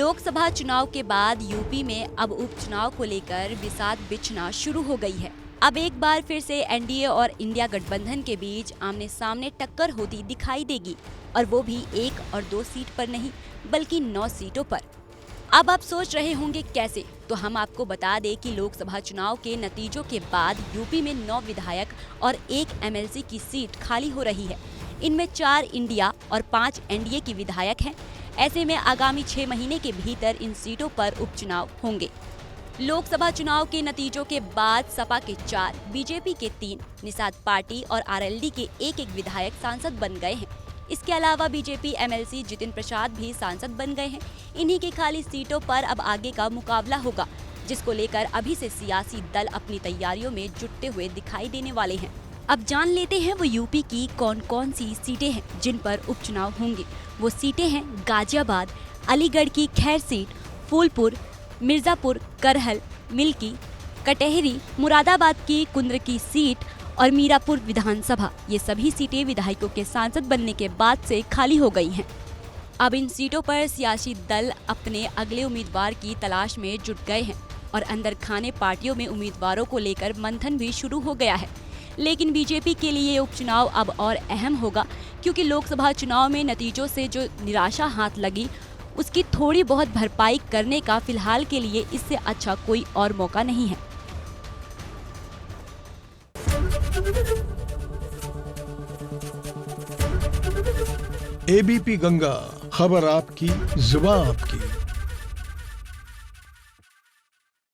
लोकसभा चुनाव के बाद यूपी में अब उपचुनाव को लेकर बिसात बिछना शुरू हो गई है। अब एक बार फिर से एनडीए और इंडिया गठबंधन के बीच आमने सामने टक्कर होती दिखाई देगी, और वो भी 1 और 2 सीट पर नहीं बल्कि 9 सीटों पर। अब आप सोच रहे होंगे कैसे, तो हम आपको बता दें कि लोकसभा चुनाव के नतीजों के बाद यूपी में 9 विधायक और 1 एमएलसी की सीट खाली हो रही है। इनमें 4 इंडिया और 5 एनडीए की विधायक हैं। ऐसे में आगामी 6 महीने के भीतर इन सीटों पर उपचुनाव होंगे। लोकसभा चुनाव के नतीजों के बाद सपा के 4, बीजेपी के 3, निषाद पार्टी और आरएलडी के 1-1 विधायक सांसद बन गए हैं। इसके अलावा बीजेपी एमएलसी जितिन प्रसाद भी सांसद बन गए हैं। इन्हीं की खाली सीटों पर अब आगे का मुकाबला होगा, जिसको लेकर अभी से सियासी दल अपनी तैयारियों में जुटते हुए दिखाई देने वाले हैं। अब जान लेते हैं वो यूपी की कौन कौन सी सीटें हैं जिन पर उपचुनाव होंगे। वो सीटें हैं गाजियाबाद, अलीगढ़ की खैर सीट, फूलपुर, मिर्जापुर, करहल, मिल्की, कटहरी, मुरादाबाद की कुंद्र की सीट और मीरापुर विधानसभा। ये सभी सीटें विधायकों के सांसद बनने के बाद से खाली हो गई हैं। अब इन सीटों पर सियासी दल अपने अगले उम्मीदवार की तलाश में जुट गए हैं और अंदर खाने पार्टियों में उम्मीदवारों को लेकर मंथन भी शुरू हो गया है। लेकिन बीजेपी के लिए उपचुनाव अब और अहम होगा, क्योंकि लोकसभा चुनाव में नतीजों से जो निराशा हाथ लगी, उसकी थोड़ी बहुत भरपाई करने का फिलहाल के लिए इससे अच्छा कोई और मौका नहीं है। एबीपी गंगा, खबर आपकी, जुबान आपकी।